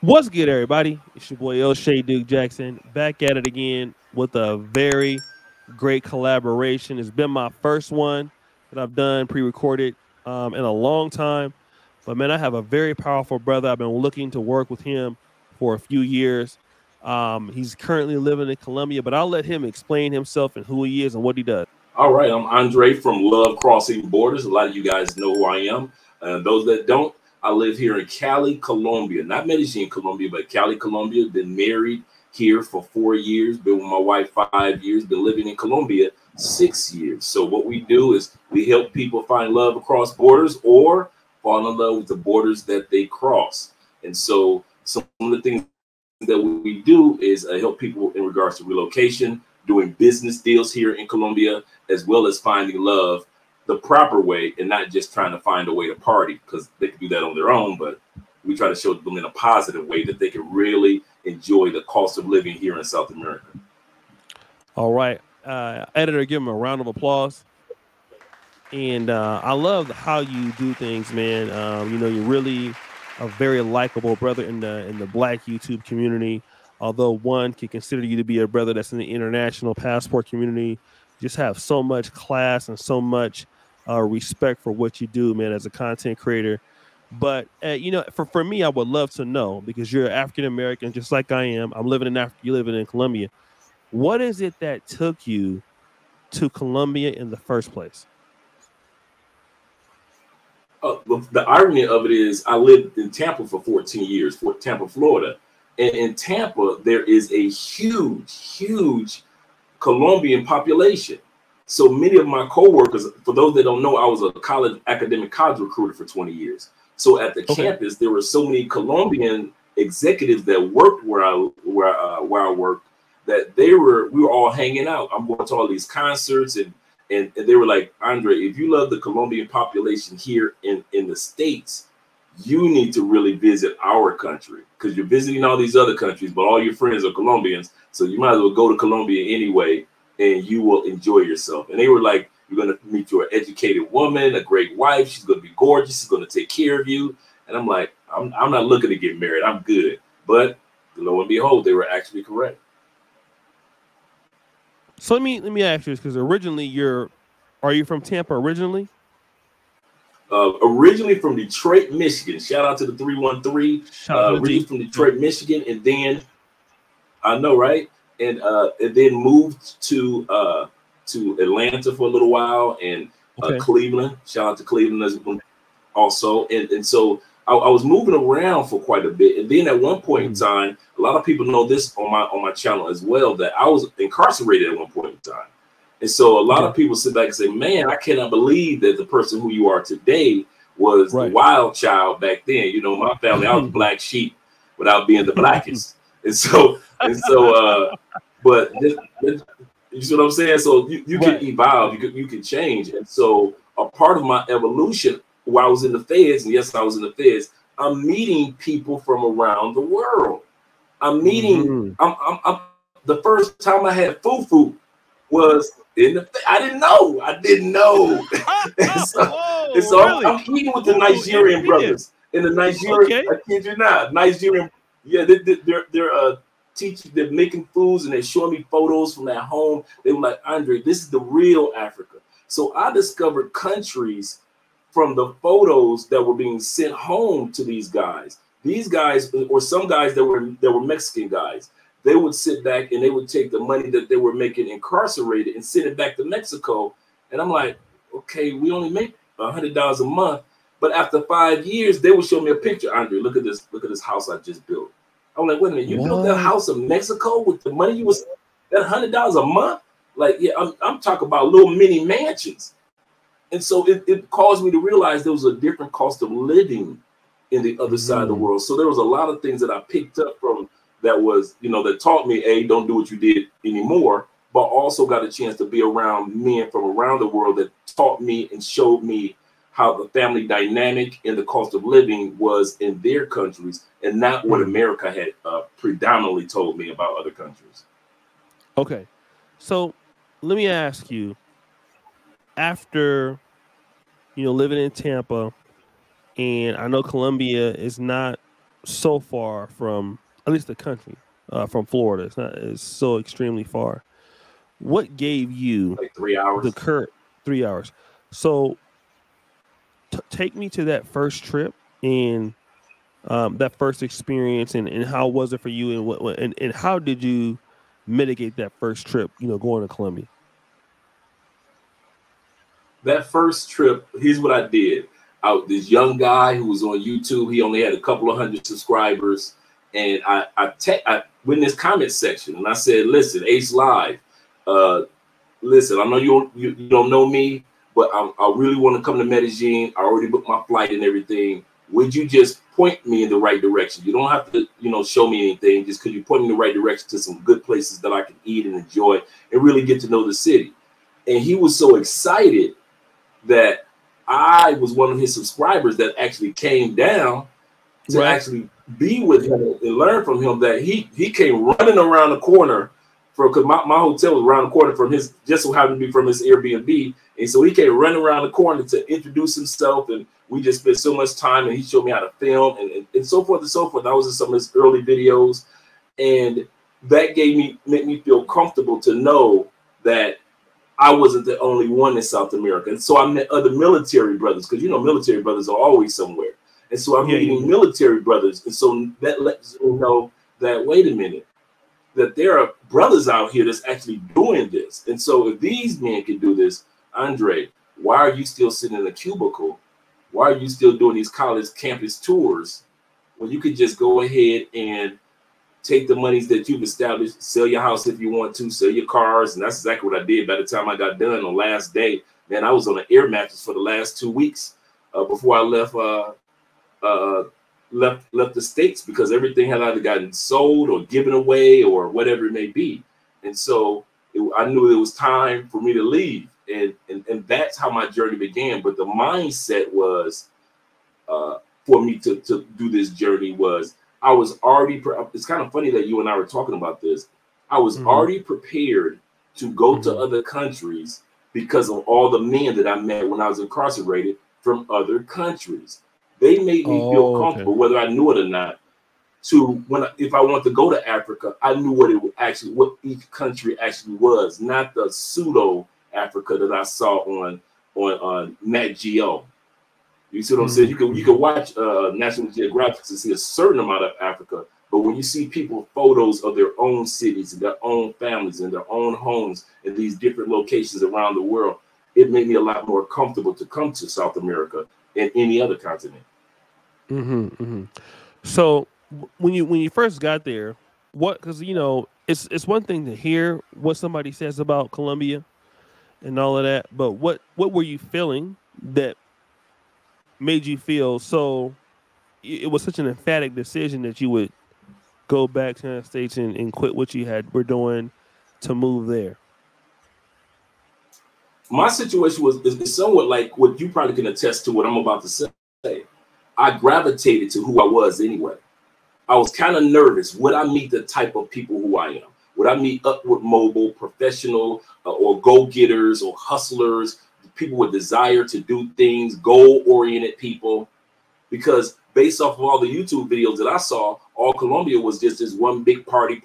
What's good, everybody? It's your boy O'Shea Duke Jackson back at it again with a very great collaboration. It's been my first one that I've done pre-recorded in a long time, but man, I have a very powerful brother. I've been looking to work with him for a few years. He's currently living in Colombia, but I'll let him explain himself and who he is and what he does. All right, I'm Andre from Love Crossing Borders. A lot of you guys know who I am. Those that don't, I live here in Cali, Colombia. Not Medellin, Colombia, but Cali, Colombia. Been married here for 4 years. Been with my wife 5 years. Been living in Colombia 6 years. So what we do is we help people find love across borders or fall in love with the borders that they cross. And so some of the things that we do is help people in regards to relocation, doing business deals here in Colombia, as well as finding love the proper way and not just trying to find a way to party, because they can do that on their own. But we try to show them in a positive way that they can really enjoy the cost of living here in South America. All right, editor, give him a round of applause. And I love how you do things, man. You're really a very likable brother in the Black YouTube community. Although one can consider you to be a brother that's in the international passport community, you just have so much class and so much respect for what you do, man, as a content creator. But for me, I would love to know, because you're African American, just like I am. I'm living in Africa. You living in Colombia. What is it that took you to Colombia in the first place? The irony of it is I lived in Tampa for 14 years, Tampa, Florida. And in Tampa, there is a huge Colombian population. So many of my coworkers, for those that don't know, I was a academic college recruiter for 20 years. So at the campus, there were so many Colombian executives that worked where I worked, that we were all hanging out. I'm going to all these concerts, and they were like, Andre, if you love the Colombian population here in the States, you need to really visit our country, because you're visiting all these other countries, but all your friends are Colombians. So you might as well go to Colombia anyway, and you will enjoy yourself. And they were like, you're going to meet your educated woman, a great wife. She's going to be gorgeous. She's going to take care of you. And I'm like, I'm not looking to get married. I'm good. But lo and behold, they were actually correct. So let me ask you this, because originally are you from Tampa originally? Originally from Detroit, Michigan. Shout out to the 313. Originally from Detroit, Michigan, and then I know, right? And then moved to Atlanta for a little while, and Cleveland. Shout out to Cleveland also. And so I was moving around for quite a bit. And then at one point in time, a lot of people know this on my channel as well, that I was incarcerated at one point in time. And so a lot of people sit back and say, man, I cannot believe that the person who you are today was the wild child back then. You know, my family, I was the black sheep without being the blackest. but you see what I'm saying? So you can evolve, you can change. And so a part of my evolution while I was in the feds, and yes, I was in the feds, I'm meeting people from around the world. I'm meeting, I'm the first time I had fufu was I didn't know. I'm eating with the Nigerian brothers. And the Nigerian, I kid you not, Nigerian, yeah, they're teaching, they're making foods, and they're showing me photos from that home. They were like, Andre, this is the real Africa. So I discovered countries from the photos that were being sent home to these guys. These guys, or some guys that were Mexican guys, they would sit back and they would take the money that they were making incarcerated and send it back to Mexico. And I'm like, okay, we only make $100 a month. But after 5 years, they would show me a picture. Andre, look at this house I just built. I'm like, wait a minute, you built that house in Mexico with the money you was, that $100 a month? Like, yeah, I'm talking about little mini mansions. And so it caused me to realize there was a different cost of living in the other side of the world. So there was a lot of things that I picked up from that was, that taught me, A, don't do what you did anymore, but also got a chance to be around men from around the world that taught me and showed me how the family dynamic and the cost of living was in their countries, and not what America had predominantly told me about other countries. Okay. So let me ask you, after, living in Tampa, and I know Colombia is not so far from at least the country, from Florida. It's so extremely far. What gave you like 3 the hours. current 3 hours? So take me to that first trip and that first experience, and how was it for you, and and how did you mitigate that first trip? Going to Colombia. That first trip, here's what I did. This young guy who was on YouTube, he only had a couple of hundred subscribers, and I went in his comment section and I said, "Listen, Ace Live, listen, I know you don't know me, but I really want to come to Medellin. I already booked my flight and everything. Would you just point me in the right direction? You don't have to, show me anything. Just could you point me in the right direction to some good places that I can eat and enjoy and really get to know the city?" And he was so excited that I was one of his subscribers that actually came down to actually be with him and learn from him, that he came running around the corner because my hotel was around the corner from his, just so happened to be from his Airbnb. And so he came running around the corner to introduce himself, and we just spent so much time, and he showed me how to film and so forth and so forth. That was in some of his early videos. And that made me feel comfortable to know that I wasn't the only one in South America. And so I met other military brothers, because military brothers are always somewhere. And so I'm meeting military brothers. And so that lets me know that, wait a minute, that there are brothers out here that's actually doing this. And so if these men can do this, Andre, why are you still sitting in a cubicle? Why are you still doing these college campus tours when you could just go ahead and take the monies that you've established, sell your house if you want to, sell your cars? And that's exactly what I did. By the time I got done on the last day, man, I was on an air mattress for the last 2 weeks before I left left the States, because everything had either gotten sold or given away or whatever it may be. And so I knew it was time for me to leave. And that's how my journey began. But the mindset was for me to do this journey was, I was already, it's kind of funny that you and I were talking about this. I was already prepared to go to other countries because of all the men that I met when I was incarcerated from other countries. They made me feel comfortable, whether I knew it or not, to if I want to go to Africa, I knew what each country actually was, not the pseudo Africa that I saw on Nat Geo. You see what I'm saying? You can watch National Geographic to see a certain amount of Africa, but when you see people photos of their own cities and their own families and their own homes in these different locations around the world, it made me a lot more comfortable to come to South America and any other continent. So when you first got there, because it's one thing to hear what somebody says about Colombia and all of that, but what were you feeling that made you feel so it was such an emphatic decision that you would go back to the United States and quit what you were doing to move there? My situation is somewhat like what you probably can attest to what I'm about to say. I gravitated to who I was anyway. I was kind of nervous. Would I meet the type of people who I am? Would I meet upward mobile, professional, or go-getters or hustlers, people with desire to do things, goal-oriented people? Because based off of all the YouTube videos that I saw, all Colombia was just this one big party.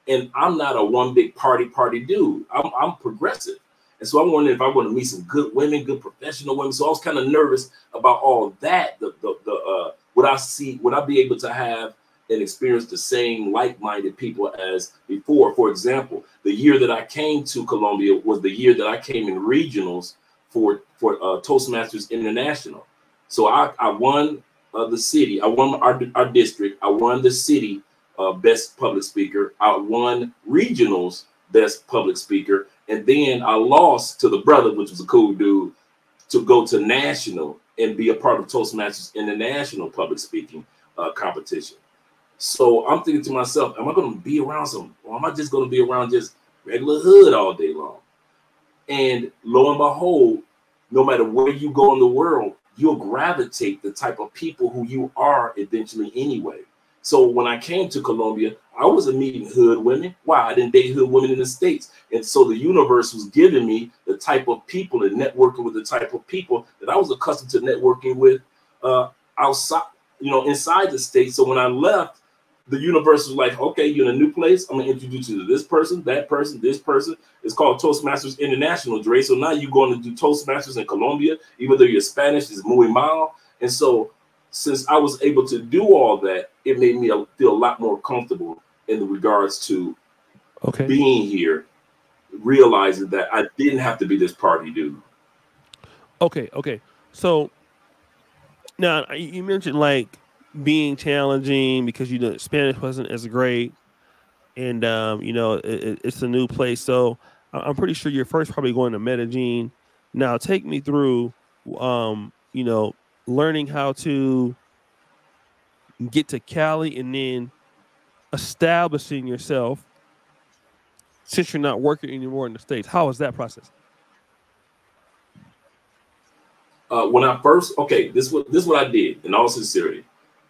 And I'm not a one big party dude. I'm progressive. And so I'm wondering if I want to meet some good women, good professional women. So I was kind of nervous about all that. Would I be able to have and experience the same like-minded people as before? For example, the year that I came to Colombia was the year that I came in regionals for Toastmasters International. So I won the city. I won our district. I won the city best public speaker. I won regionals best public speaker. And then I lost to the brother, which was a cool dude, to go to national and be a part of Toastmasters International public speaking competition. So I'm thinking to myself, am I going to be around or am I just going to be around just regular hood all day long? And lo and behold, no matter where you go in the world, you'll gravitate the type of people who you are eventually anyway. So when I came to Colombia, I wasn't meeting hood women. Why? I didn't date hood women in the States. And so the universe was giving me the type of people and networking with the type of people that I was accustomed to networking with outside inside the state. So when I left, the universe was like, okay, you're in a new place. I'm gonna introduce you to this person, that person, this person. It's called Toastmasters International, Dre. So now you're going to do Toastmasters in Colombia, even though you're Spanish, is muy mal. And so since I was able to do all that, it made me feel a lot more comfortable in regards to being here, realizing that I didn't have to be this party dude. Okay. So now you mentioned like being challenging because Spanish wasn't as great, and it's a new place. So I'm pretty sure you're first probably going to Medellin. Now take me through, learning how to get to Cali and then establishing yourself since you're not working anymore in the States. How was that process? When I first, this is what I did. In all sincerity,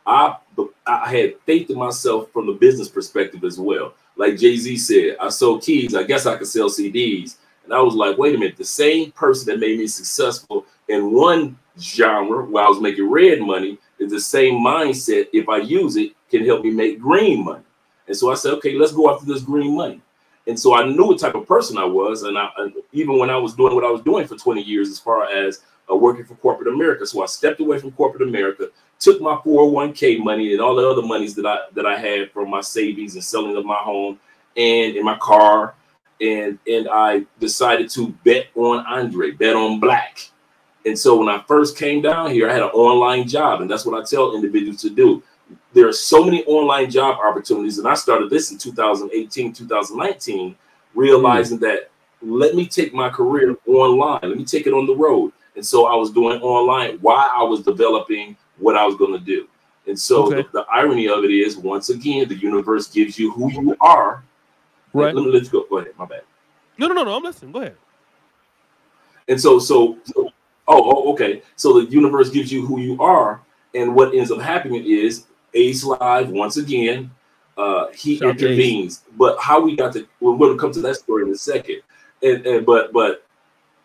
I had faith in myself from the business perspective as well. Like Jay-Z said, I sold keys. I guess I could sell CDs. And I was like, wait a minute, the same person that made me successful in one genre where I was making red money is the same mindset. If I use it, can help me make green money. And so I said, okay, let's go after this green money. And so I knew what type of person I was. And even when I was doing what I was doing for 20 years, as far as working for corporate America. So I stepped away from corporate America, took my 401k money and all the other monies that I had from my savings and selling of my home and in my car. And I decided to bet on Andre, bet on Black. And so when I first came down here, I had an online job. And that's what I tell individuals to do. There are so many online job opportunities. And I started this in 2018, 2019, realizing that let me take my career online. Let me take it on the road. And so I was doing online while I was developing what I was going to do. And so the irony of it is, once again, the universe gives you who you are. Right. Let me let you go. Go ahead. My bad. No. I'm listening. Go ahead. And so, okay. So the universe gives you who you are. And what ends up happening is Ace Live, once again, he intervenes. But how we got to, we're going to come to that story in a second. But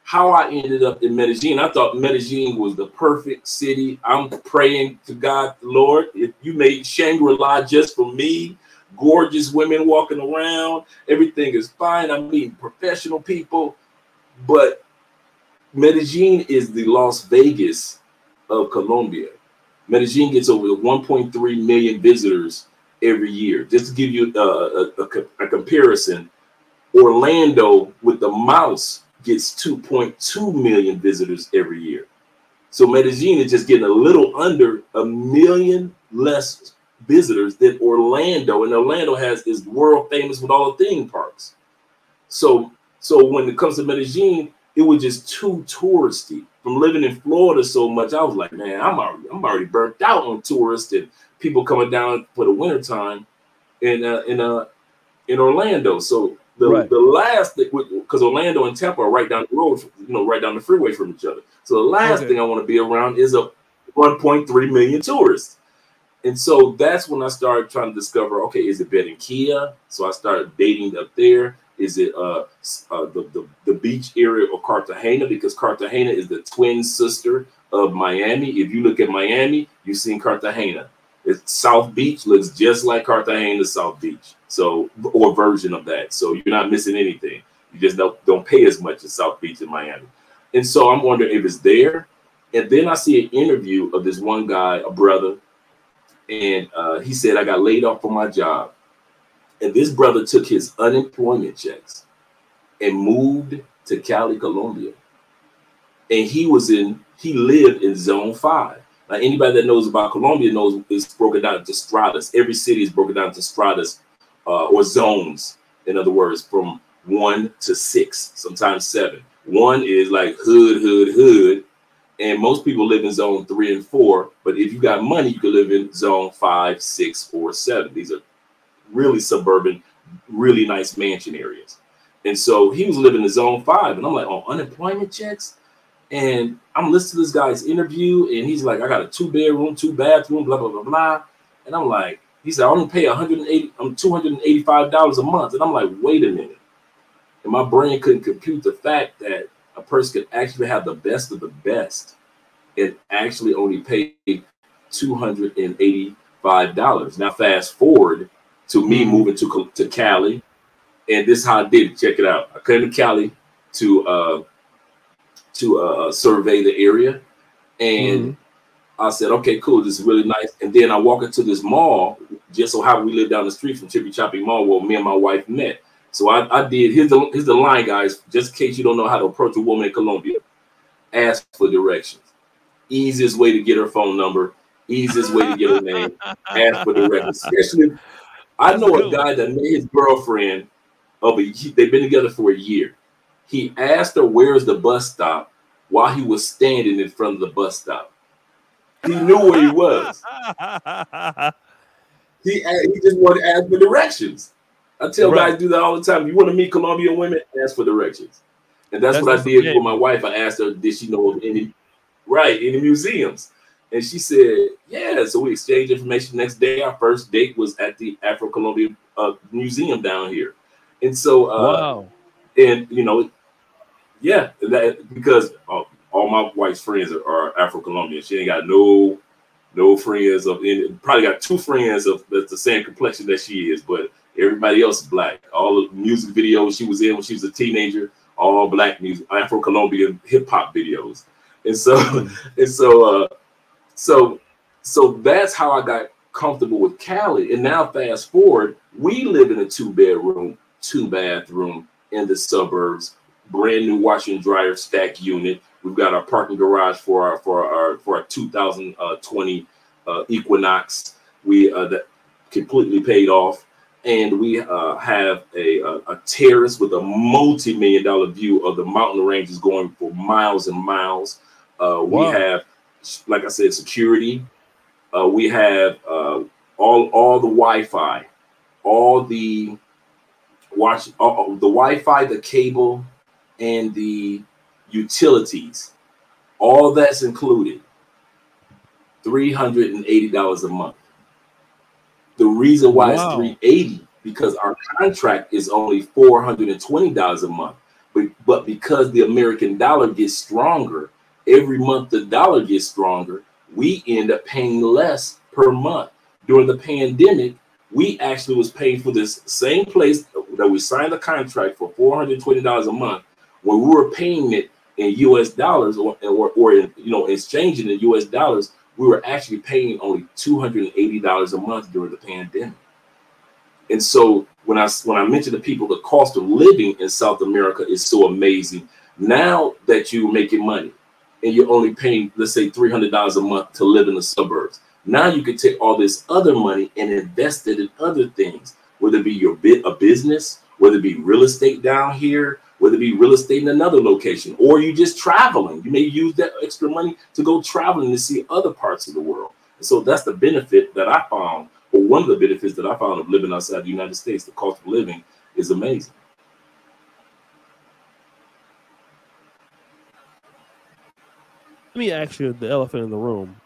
how I ended up in Medellin, I thought Medellin was the perfect city. I'm praying to God, Lord, if you made Shangri-La just for me, gorgeous women walking around, everything is fine. I'm meeting professional people. But Medellin is the Las Vegas of Colombia. Medellin gets over 1.3 million visitors every year. Just to give you a comparison, Orlando with the mouse gets 2.2 million visitors every year. So Medellin is just getting a little under 1 million less visitors than Orlando. And Orlando is world famous with all the theme parks. So when it comes to Medellin, it was just too touristy. From living in Florida so much, I was like, man, I'm already burnt out on tourists and people coming down for the wintertime in Orlando. So the last thing, because Orlando and Tampa are right down the road, right down the freeway from each other. So the last thing I want to be around is a 1.3 million tourists. And so that's when I started trying to discover, okay, is it Barranquilla? So I started dating up there. Is it the beach area of Cartagena? Because Cartagena is the twin sister of Miami. If you look at Miami, you've seen Cartagena. South Beach looks just like Cartagena South Beach. So, or a version of that. So you're not missing anything. You just don't pay as much as South Beach in Miami. And so I'm wondering if it's there. And then I see an interview of this one guy, a brother, and he said, I got laid off from my job. And this brother took his unemployment checks and moved to Cali, Colombia. And he lived in Zone 5. Now, anybody that knows about Colombia knows it's broken down into stratas. Every city is broken down into stratas or zones. In other words, from 1 to 6, sometimes 7. 1 is like hood. And most people live in zone 3 and 4. But if you got money, you can live in zone 5, 6, or 7. These are really suburban, really nice mansion areas. And so he was living in zone 5. And I'm like, oh, unemployment checks? And I'm listening to this guy's interview. And he's like, I got a 2-bedroom, 2-bathroom, blah, blah, blah, blah. And I'm like, he said, I only pay $285 a month. And I'm like, wait a minute. And my brain couldn't compute the fact that a person could actually have the best of the best and actually only pay $285. Now fast forward to me moving to Cali, and this is how I did it. Check it out. I came to Cali to survey the area, and I said, okay, cool, this is really nice. And then I walk into this mall, just so how we live down the street from Chippy Choppy Mall, where me and my wife met. So I did, here's the line, guys, just in case you don't know how to approach a woman in Colombia. Ask for directions. Easiest way to get her phone number, easiest way to get her name, ask for directions. Especially, I know a guy that met his girlfriend, they've been together for a year. He asked her, where's the bus stop, while he was standing in front of the bus stop. He knew where he was. He just wanted to ask for directions. I tell guys do that all the time. You want to meet Colombian women, ask for directions. And that's what I did with my wife. I asked her, did she know of any museums? And she said, yeah. So we exchanged information. Next day, our first date was at the Afro-Colombian museum down here. And so, and you know, because all my wife's friends are Afro-Colombian. She ain't got no friends probably got 2 friends that's the same complexion that she is, but everybody else is black. All the music videos she was in when she was a teenager, all black music, Afro-Colombian hip hop videos. And so that's how I got comfortable with Cali. And now fast forward, we live in a 2-bedroom, 2-bathroom in the suburbs, brand new washer and dryer stack unit. We've got our parking garage for our 2020 Equinox. We that completely paid off, and we have a terrace with a multi-million-dollar view of the mountain ranges going for miles and miles. We have, like I said, security. We have all the Wi-Fi, all the Wi-Fi, the cable, and the utilities. All that's included. $380 a month. The reason why it's $380 because our contract is only $420 a month. But because the American dollar gets stronger, every month the dollar gets stronger, we end up paying less per month. During the pandemic, we actually was paying for this same place that we signed the contract for $420 a month. When we were paying it in US dollars or exchanging in US dollars, we were actually paying only $280 a month during the pandemic. And so when I mention to people the cost of living in South America is so amazing, now that you're making money and you're only paying, let's say, $300 a month to live in the suburbs, now you can take all this other money and invest it in other things, whether it be a business, whether it be real estate down here, whether it be real estate in another location, or you just traveling. You may use that extra money to go traveling to see other parts of the world. And so that's the benefit that I found, or one of the benefits that I found of living outside the United States. The cost of living is amazing. Let me ask you the elephant in the room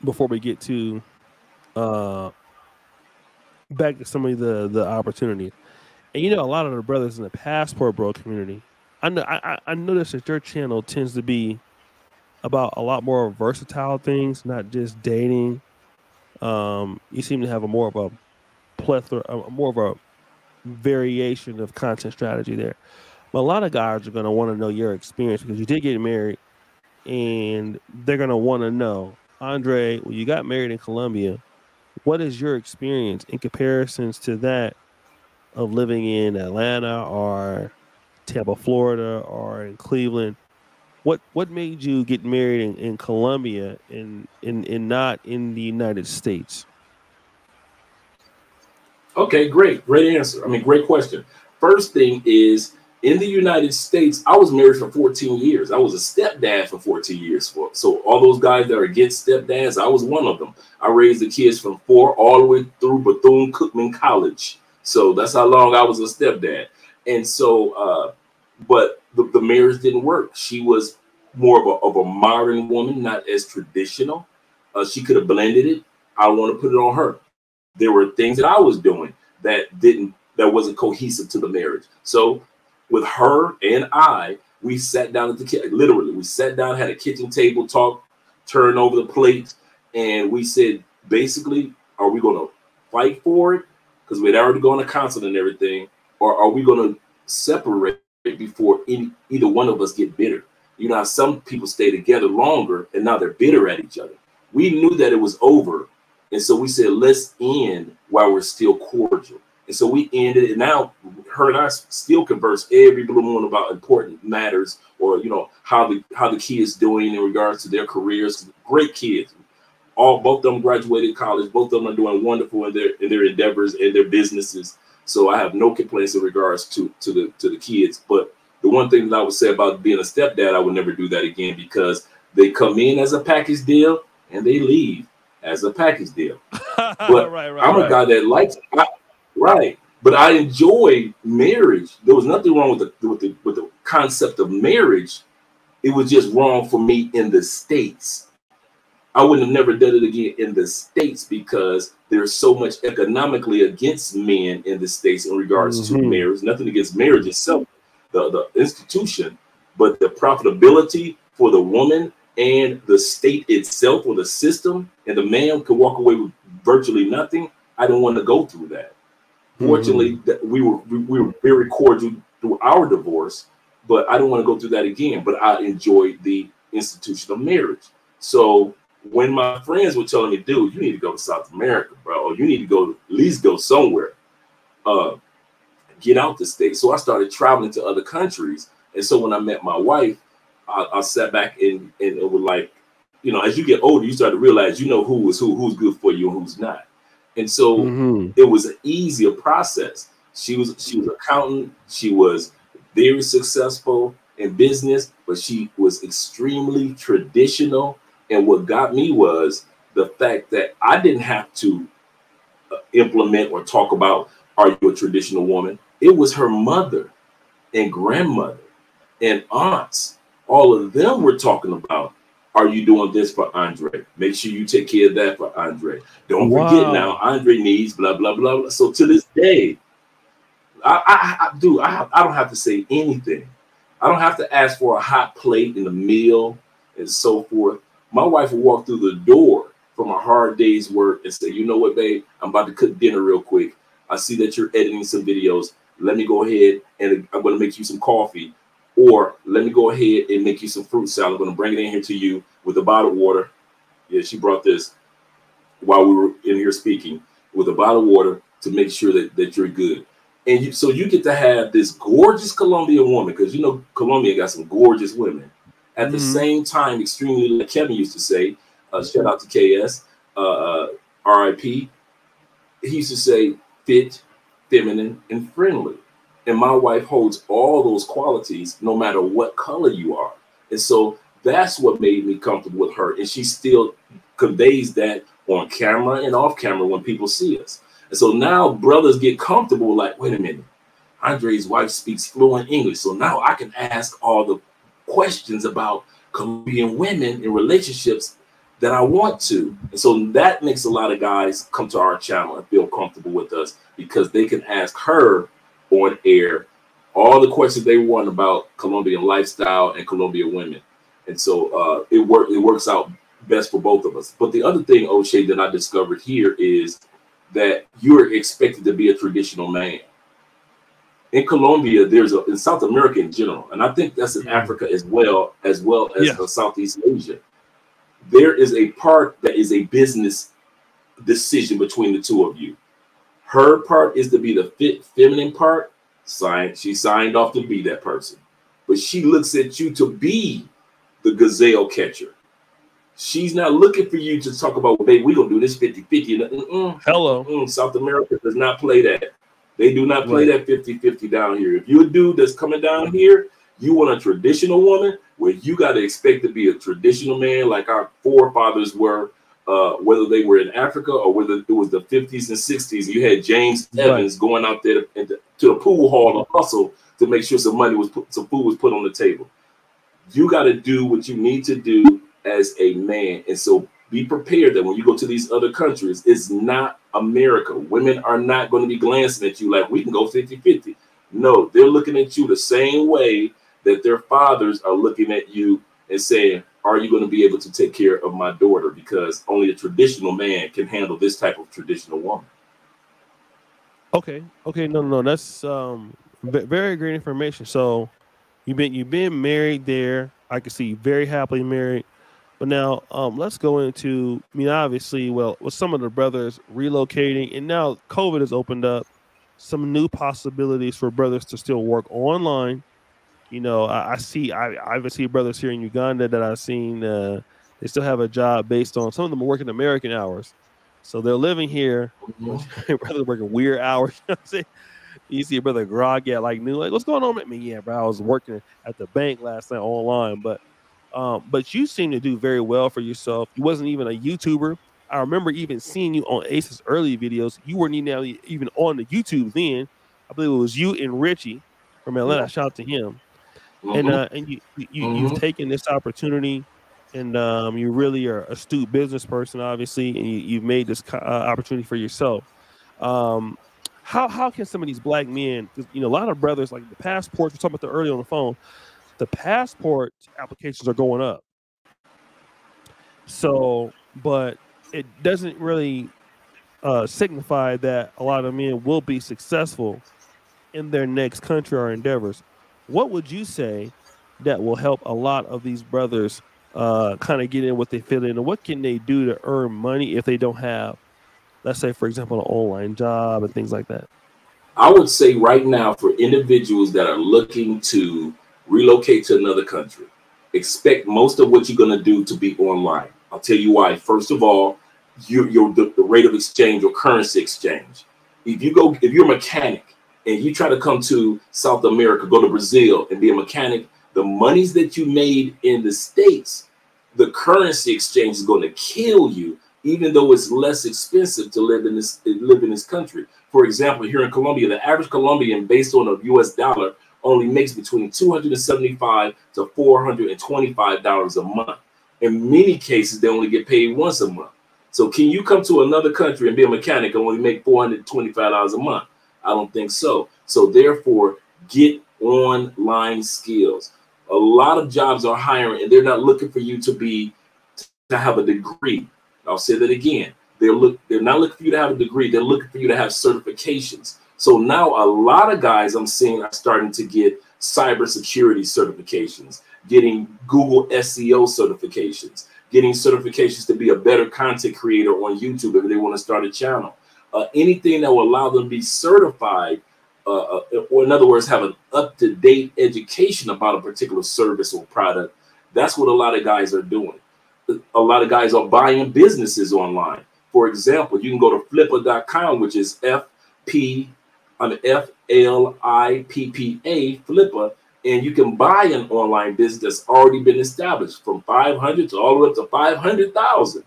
before we get to back to some of the opportunity. And you know, a lot of the brothers in the passport bro community, I noticed that your channel tends to be about a lot more versatile things, not just dating. You seem to have more of a plethora, more of a variation of content strategy there. But a lot of guys are going to want to know your experience because you did get married, and they're going to want to know, Andre, when you got married in Colombia, what is your experience in comparisons to that of living in Atlanta or Tampa, Florida, or in Cleveland? What made you get married in Colombia and not in the United States? Okay, great answer. I mean, great question. First thing is, in the United States, I was married for 14 years. I was a stepdad for 14 years. So all those guys that are against stepdads, I was one of them. I raised the kids from 4 all the way through Bethune-Cookman College. So that's how long I was a stepdad. And so, but the marriage didn't work. She was more of a modern woman, not as traditional. She could have blended it. I want to put it on her. There were things that I was doing that wasn't cohesive to the marriage. So with her and we sat down at the kitchen. Literally, we sat down, had a kitchen table talk, turned over the plates, And we said, basically, are we going to fight for it? Because we had already gone to council and everything. Or are we going to separate before either one of us get bitter? You know how some people stay together longer and now they're bitter at each other. We knew that it was over. And so we said, let's end while we're still cordial. And so we ended it. Now her and I still converse every blue moon about important matters, or, you know, how the kids doing in regards to their careers. Great kids. Both of them graduated college. Both of them are doing wonderful in their endeavors and their businesses. So I have no complaints in regards to the kids. But the one thing that I would say about being a stepdad, I would never do that again, because they come in as a package deal and they leave as a package deal. But I'm a guy that likes but I enjoy marriage. There was nothing wrong with the concept of marriage. It was just wrong for me in the States. I wouldn't have never done it again in the States, because there's so much economically against men in the States in regards to marriage. Nothing against marriage itself, the institution, but the profitability for the woman and the state itself, or the system, and the man could walk away with virtually nothing. I don't want to go through that. Fortunately, that we were very cordial through our divorce, but I don't want to go through that again. But I enjoyed the institution of marriage. So when my friends were telling me, dude, you need to go to South America, bro, or you need to go, at least go somewhere, get out the state. So I started traveling to other countries. And so when I met my wife, I sat back and it was like, you know, as you get older, you start to realize, you know, who's good for you and who's not. And so it was an easier process. She was an accountant. She was very successful in business, but she was extremely traditional. And what got me was the fact that I didn't have to implement or talk about, are you a traditional woman? It was her mother and grandmother and aunts. All of them were talking about, are you doing this for Andre? Make sure you take care of that for Andre. Don't forget now, Andre needs blah, blah, blah, blah. So to this day, I don't have to say anything. I don't have to ask for a hot plate and a meal and so forth. My wife will walk through the door from a hard day's work and say, you know what, babe, I'm about to cook dinner real quick. I see that you're editing some videos. Let me go ahead and I'm going to make you some coffee. Or let me go ahead and make you some fruit salad. I'm going to bring it in here to you with a bottled water. Yeah, she brought this while we were in here speaking, with a bottled water to make sure that you're good. And so you get to have this gorgeous Colombian woman, because, you know, Colombia got some gorgeous women. At the same time, extremely, like Kevin used to say, shout out to KS, RIP. He used to say fit, feminine, and friendly. And my wife holds all those qualities no matter what color you are. And so that's what made me comfortable with her. And she still conveys that on camera and off camera when people see us. And so now brothers get comfortable, like, wait a minute, Andre's wife speaks fluent English. So now I can ask all the questions about Colombian women in relationships that I want to. And so that makes a lot of guys come to our channel and feel comfortable with us, because they can ask her on air all the questions they want about Colombian lifestyle and Colombian women. And so it works out best for both of us. But the other thing, O'Shea, that I discovered here is that you're expected to be a traditional man. In Colombia, in South America in general, and I think that's in Africa as well as Southeast Asia, there is a part that is a business decision between the two of you. Her part is to be the feminine part. She signed off to be that person. But she looks at you to be the gazelle catcher. She's not looking for you to talk about, babe, we're going to do this 50-50. Hello. South America does not play that. They do not play that 50-50 down here. If you're a dude that's coming down here, you want a traditional woman where you got to expect to be a traditional man like our forefathers were. Whether they were in Africa or whether it was the 50s and 60s, you had James Evans going out there to the pool hall to hustle to make sure some food was put on the table. You got to do what you need to do as a man. And so be prepared that when you go to these other countries, it's not America. Women are not going to be glancing at you like we can go 50-50. No, they're looking at you the same way that their fathers are looking at you and saying, are you going to be able to take care of my daughter? Because only a traditional man can handle this type of traditional woman. Okay. Okay. No. That's very great information. So you've been married there. I can see you very happily married. But now let's go into. I mean, obviously, well, with some of the brothers relocating, and now COVID has opened up some new possibilities for brothers to still work online. You know, I see brothers here in Uganda that I've seen. They still have a job based on, some of them are working American hours, so they're living here, but brothers working weird hours. You know what I'm saying? You see a brother groggy at like noon, like, what's going on with me? Yeah, bro, I was working at the bank last night online, but you seem to do very well for yourself. You wasn't even a YouTuber. I remember even seeing you on Ace's early videos. You weren't even on the YouTube then. I believe it was you and Richie from Atlanta. Shout out to him. And you've taken this opportunity, and you really are a astute business person, obviously, and you've made this opportunity for yourself. How can some of these black men, because a lot of brothers, like the passports, we're talking about the earlier on the phone, the passport applications are going up. So, but it doesn't really signify that a lot of men will be successful in their next country or endeavors. What would you say that will help a lot of these brothers kind of get in what they fit in? And what can they do to earn money if they don't have, let's say, for example, an online job and things like that? I would say right now, for individuals that are looking to relocate to another country, expect most of what you're going to do to be online. I'll tell you why. First of all, the rate of exchange or currency exchange. If you're a mechanic and you try to come to South America, go to Brazil and be a mechanic, the monies that you made in the States, the currency exchange is going to kill you, even though it's less expensive to live in this country. For example, here in Colombia, the average Colombian, based on a US dollar, only makes between $275 to $425 a month. In many cases, they only get paid once a month. So can you come to another country and be a mechanic and only make $425 a month? I don't think so. So therefore, get online skills. A lot of jobs are hiring, and they're not looking for you to have a degree. I'll say that again. They're not looking for you to have a degree. They're looking for you to have certifications. So now a lot of guys I'm seeing are starting to get cybersecurity certifications, getting Google SEO certifications, getting certifications to be a better content creator on YouTube if they want to start a channel. Anything that will allow them to be certified, or in other words, have an up-to-date education about a particular service or product. That's what a lot of guys are doing. A lot of guys are buying businesses online. For example, you can go to flippa.com, which is FLIPPA, Flippa, and you can buy an online business that's already been established from 500 to all the way up to 500,000.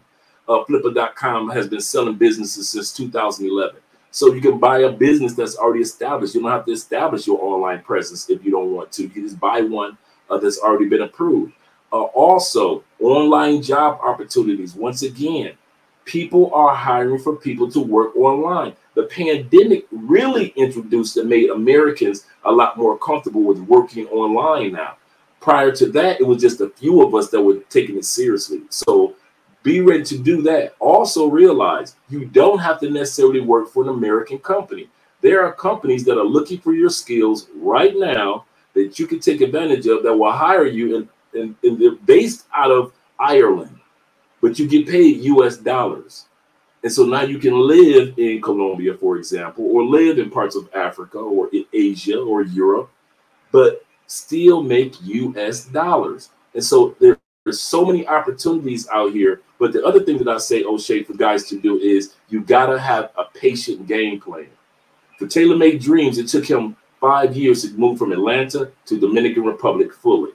Flippa.com has been selling businesses since 2011. So you can buy a business that's already established. You don't have to establish your online presence if you don't want to. You can just buy one that's already been approved. Also, online job opportunities. Once again, people are hiring for people to work online. The pandemic really introduced and made Americans a lot more comfortable with working online now. Prior to that, it was just a few of us that were taking it seriously. So be ready to do that. Also realize you don't have to necessarily work for an American company. There are companies that are looking for your skills right now that you can take advantage of that will hire you, and they're based out of Ireland, but you get paid US dollars. And so now you can live in Colombia, for example, or live in parts of Africa or in Asia or Europe, but still make US dollars. And so there's so many opportunities out here. But the other thing that I say, O'Shea, for guys to do is you got to have a patient game plan. For Taylor Made Dreams, it took him 5 years to move from Atlanta to Dominican Republic fully.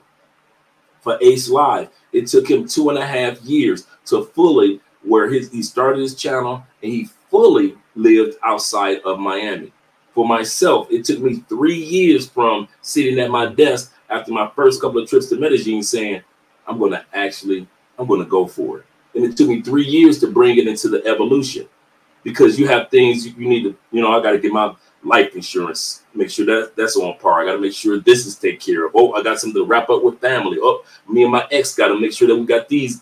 For Ace Live, it took him 2.5 years to fully, where he started his channel and he fully lived outside of Miami. For myself, it took me 3 years from sitting at my desk after my first couple of trips to Medellin saying, I'm going to go for it. And it took me 3 years to bring it into the evolution, because you have things you need to, I got to get life insurance. Make sure that that's on par. I got to make sure this is taken care of. Oh, I got something to wrap up with family. Oh, me and my ex got to make sure that we got these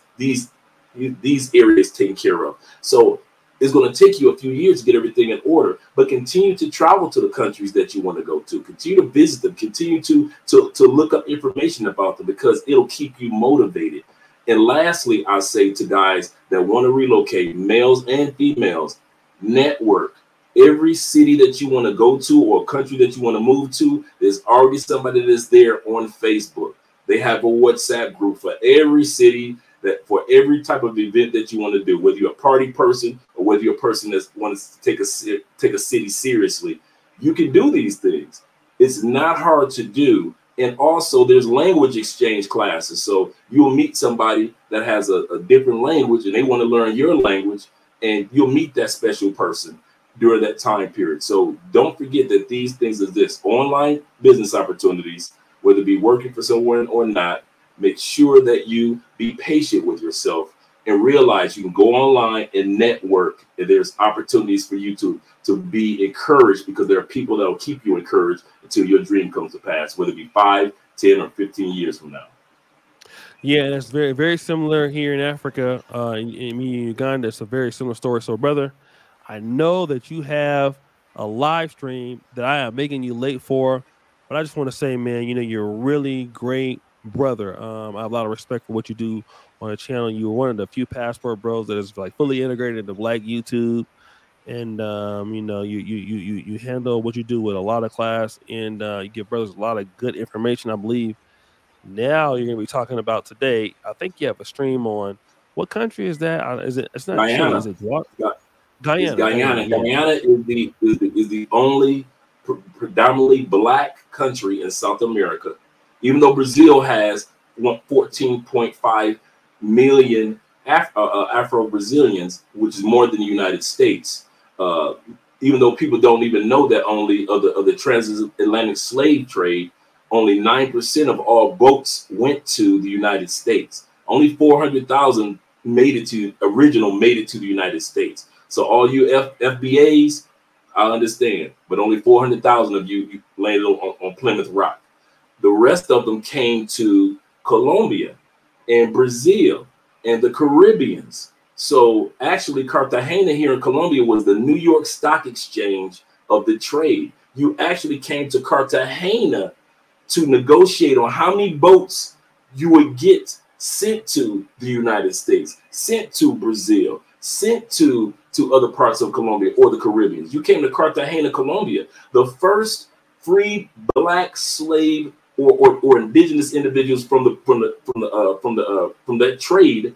areas taken care of. So it's going to take you a few years to get everything in order, but continue to travel to the countries that you want to go to. Continue to visit them. Continue to look up information about them, because it'll keep you motivated. And lastly, I say to guys that want to relocate, males and females, network. Every city that you want to go to or country that you want to move to, there's already somebody that's there on Facebook. They have a WhatsApp group for every city, that for every type of event that you want to do, whether you're a party person or whether you're a person that wants to take a city seriously. You can do these things. It's not hard to do. And also there's language exchange classes. So you'll meet somebody that has a different language and they want to learn your language, and you'll meet that special person during that time period. So don't forget that these things exist. Online business opportunities, whether it be working for someone or not. Make sure that you be patient with yourself and realize you can go online and network, and there's opportunities for you to be encouraged, because there are people that will keep you encouraged until your dream comes to pass, whether it be 5, 10, or 15 years from now. Yeah, that's very, very similar here in Africa. In Uganda, it's a very similar story. So, brother, I know that you have a live stream that I am making you late for, but I just want to say, man, you know, you're a really great brother. I have a lot of respect for what you do on the channel. You're one of the few passport bros that is like fully integrated into Black YouTube, and you know, you handle what you do with a lot of class, and you give brothers a lot of good information. I believe now you're going to be talking about today. I think you have a stream on what country is that? Is it? It's not Chile. Guyana. Is it Guyana? It's Guyana. Yeah. Guyana is the only predominantly Black country in South America, even though Brazil has 14.5 million Afro-Brazilians, which is more than the United States. Even though people don't even know that, only of the transatlantic slave trade, only 9% of all boats went to the United States. Only 400,000 made it to the United States. So all you FBAs, I understand, but only 400,000 of you landed on Plymouth Rock. The rest of them came to Colombia and Brazil and the Caribbeans. So actually, Cartagena here in Colombia was the New York Stock Exchange of the trade. You actually came to Cartagena to negotiate on how many boats you would get sent to the United States, sent to Brazil, sent to other parts of Colombia or the Caribbean. You came to Cartagena, Colombia, the first free Black slave or indigenous individuals from that trade.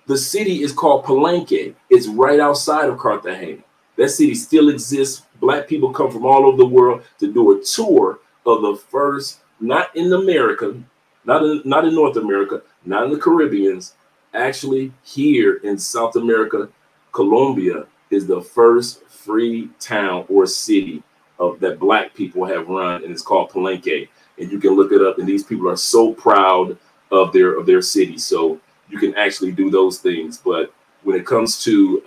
The city is called Palenque. It's right outside of Cartagena. That city still exists. Black people come from all over the world to do a tour of the first, not in America, not in North America, not in the Caribbeans, actually here in South America. Colombia is the first free town or city that Black people have run, and it's called Palenque. And you can look it up, and these people are so proud of their city. So you can actually do those things. But when it comes to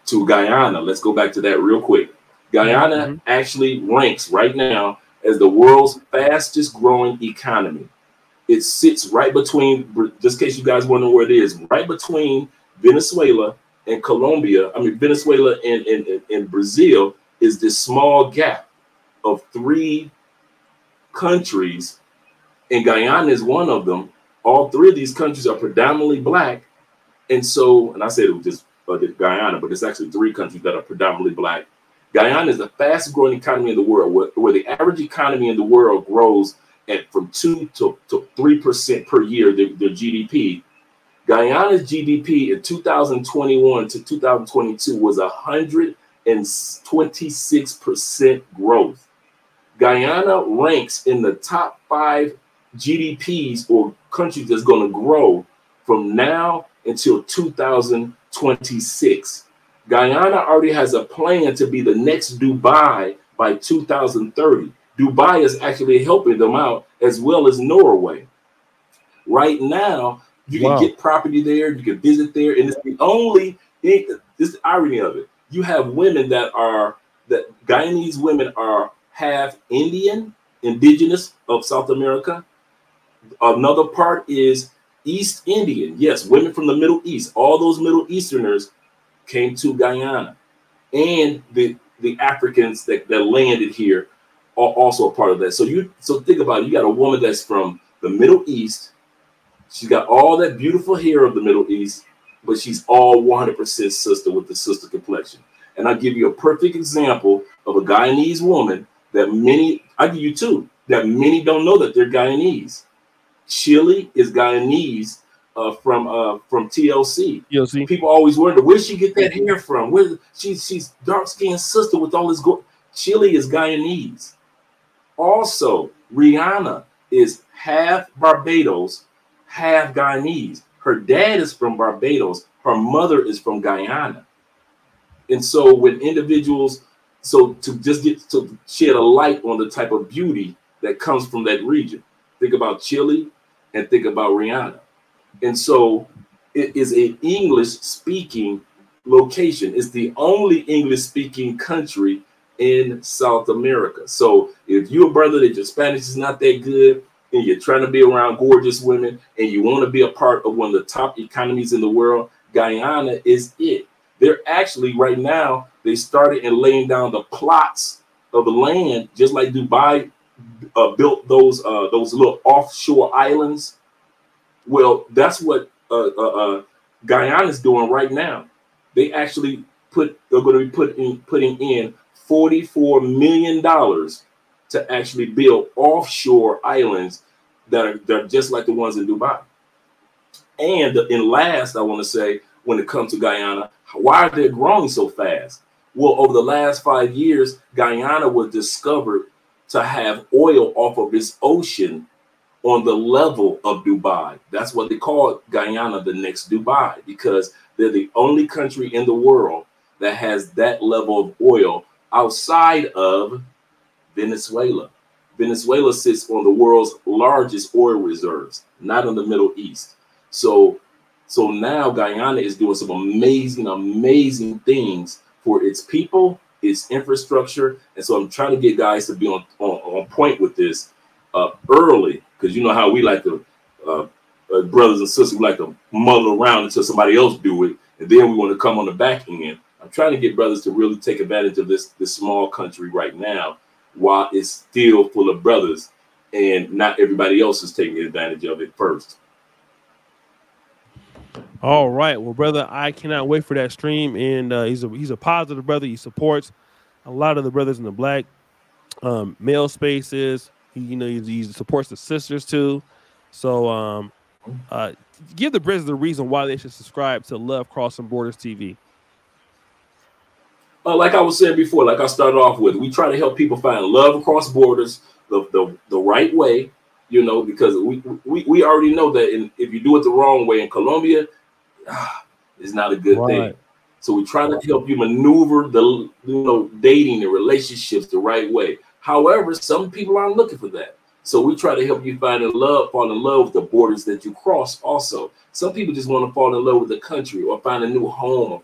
Guyana, let's go back to that real quick. Guyana actually ranks right now as the world's fastest growing economy. It sits right between, just in case you guys wonder where it is, right between Venezuela and Colombia. I mean, Venezuela and Brazil is this small gap of 3 countries, and Guyana is one of them. All 3 of these countries are predominantly Black. And so, and I said it was just Guyana, but it's actually 3 countries that are predominantly Black. Guyana is the fastest growing economy in the world, where the average economy in the world grows at from 2 to 3% per year, their GDP. Guyana's GDP in 2021 to 2022 was 126% growth. Guyana ranks in the top 5 GDPs or countries that's going to grow from now until 2026. Guyana already has a plan to be the next Dubai by 2030. Dubai is actually helping them out, as well as Norway. Right now, you can get property there, you can visit there, and it's the only thing, this is the irony of it. You have women that are that Guyanese women are half Indian, indigenous of South America. Another part is East Indian. Yes, women from the Middle East. All those Middle Easterners came to Guyana. And the Africans that landed here are also a part of that. So think about it. You got a woman that's from the Middle East. She's got all that beautiful hair of the Middle East, but she's all 100% sister with the sister complexion. And I'll give you a perfect example of a Guyanese woman that I'll give you two, that many don't know that they're Guyanese. Chile is Guyanese from TLC. People always wonder where she get that hair from. Where she's dark-skinned sister with all this gold. Chile is Guyanese. Also, Rihanna is half Barbados, half Guyanese. Her dad is from Barbados. Her mother is from Guyana. And so when individuals, so to just get to shed a light on the type of beauty that comes from that region, think about Chile and think about Rihanna. And so it is an English-speaking location. It's the only English-speaking country in South America. So if you're a brother that your Spanish is not that good and you're trying to be around gorgeous women and you want to be a part of one of the top economies in the world, Guyana is it. They're actually right now, they started in laying down the plots of the land, just like Dubai built those little offshore islands. Well, that's what Guyana is doing right now. They actually they're going to be putting in $44 million to actually build offshore islands that are just like the ones in Dubai. And last, I want to say, when it comes to Guyana, why are they growing so fast? Well, over the last 5 years, Guyana was discovered to have oil off of its ocean on the level of Dubai. That's what they call Guyana, the next Dubai, because they're the only country in the world that has that level of oil outside of Venezuela. Venezuela sits on the world's largest oil reserves, not in the Middle East. So now Guyana is doing some amazing things for its people, its infrastructure. And so I'm trying to get guys to be on point with this early, because you know how we like to, brothers and sisters, we like to muddle around until somebody else do it, and then we want to come on the back end. I'm trying to get brothers to really take advantage of this small country right now, while it's still full of brothers, and not everybody else is taking advantage of it first. All right, well, brother, I cannot wait for that stream, and he's a positive brother. He supports a lot of the brothers in the black male spaces. He supports the sisters too. So give the brothers the reason why they should subscribe to Love Crossing Borders TV. Like I was saying before, like I started off with, we try to help people find love across borders the right way, because we already know that if you do it the wrong way in Colombia, it's not a good thing. So we try to help you maneuver the dating and relationships the right way. However, some people aren't looking for that. So we try to help you fall in love with the borders that you cross also. Some people just want to fall in love with the country, or find a new home,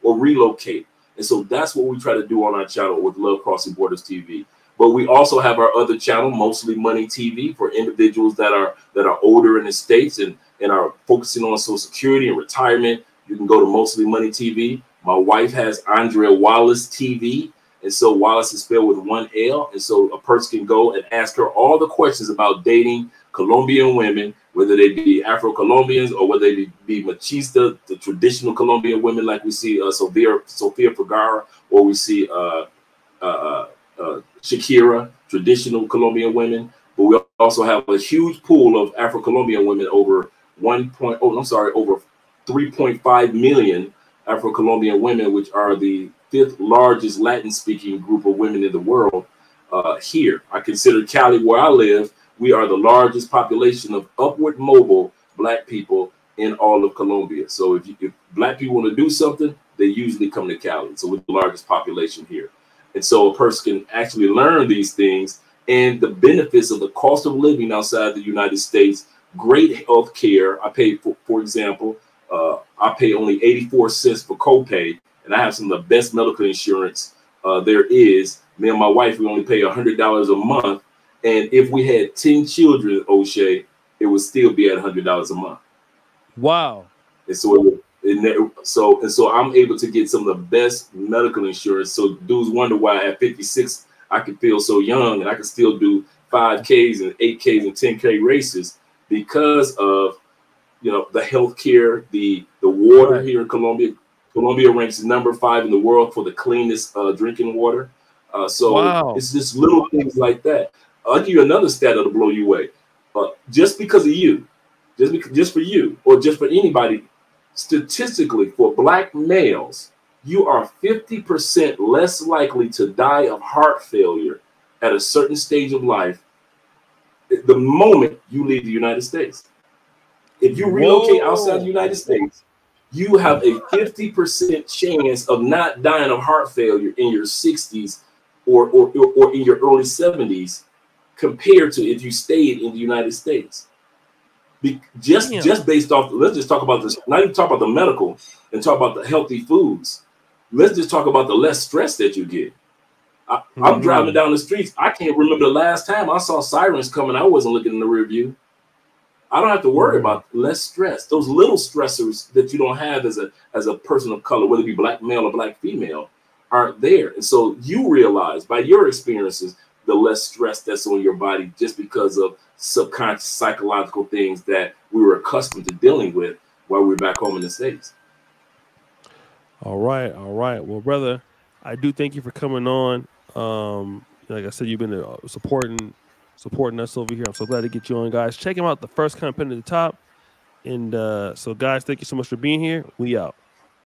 or relocate. And so that's what we try to do on our channel with Love Crossing Borders TV. But we also have our other channel, Mostly Money TV, for individuals that are older in the States and are focusing on Social Security and retirement. You can go to Mostly Money TV. My wife has Andrea Wallace TV. And so Wallace is spelled with one L. And so a person can go and ask her all the questions about dating Colombian women, whether they be Afro-Colombians or whether they be machista, the traditional Colombian women like we see Sofia Vergara, or we see Shakira, traditional Colombian women. But we also have a huge pool of Afro-Colombian women, over 3.5 million Afro-Colombian women, which are the 5th largest Latin-speaking group of women in the world. Here, I consider Cali, where I live, we are the largest population of upward mobile Black people in all of Colombia. So if Black people want to do something, they usually come to Cali. So we're the largest population here. And so a person can actually learn these things and the benefits of the cost of living outside the United States. Great health care. I pay, for example, I pay only 84 cents for copay, and I have some of the best medical insurance there is. Me and my wife, we only pay $100 a month, and if we had 10 children, O'Shea, it would still be at $100 a month. Wow. And so I'm able to get some of the best medical insurance. So dudes wonder why at 56 I can feel so young and I can still do 5Ks and 8Ks and 10K races because of, you know, the healthcare, the water here in Colombia. Colombia ranks number 5 in the world for the cleanest drinking water. So it's just little things like that. I'll give you another stat that'll blow you away. Just because of you, just for you, or just for anybody, statistically, for Black males, you are 50% less likely to die of heart failure at a certain stage of life the moment you leave the United States. If you relocate outside the United States, you have a 50% chance of not dying of heart failure in your 60s or in your early 70s compared to if you stayed in the United States. Just based off, let's just talk about this, not even talk about the medical and talk about the healthy foods. Let's just talk about the less stress that you get. I'm driving down the streets. I can't remember the last time I saw sirens coming. I wasn't looking in the rear view. I don't have to worry about less stress. Those little stressors that you don't have as a person of color, whether it be Black male or Black female, aren't there. And so you realize by your experiences, the less stress that's on your body just because of subconscious psychological things that we were accustomed to dealing with while we were back home in the States. All right. Well, brother, I do thank you for coming on. Like I said, you've been supporting us over here. I'm so glad to get you on, guys. Check him out, the first comment at the top. And so, guys, thank you so much for being here. We out.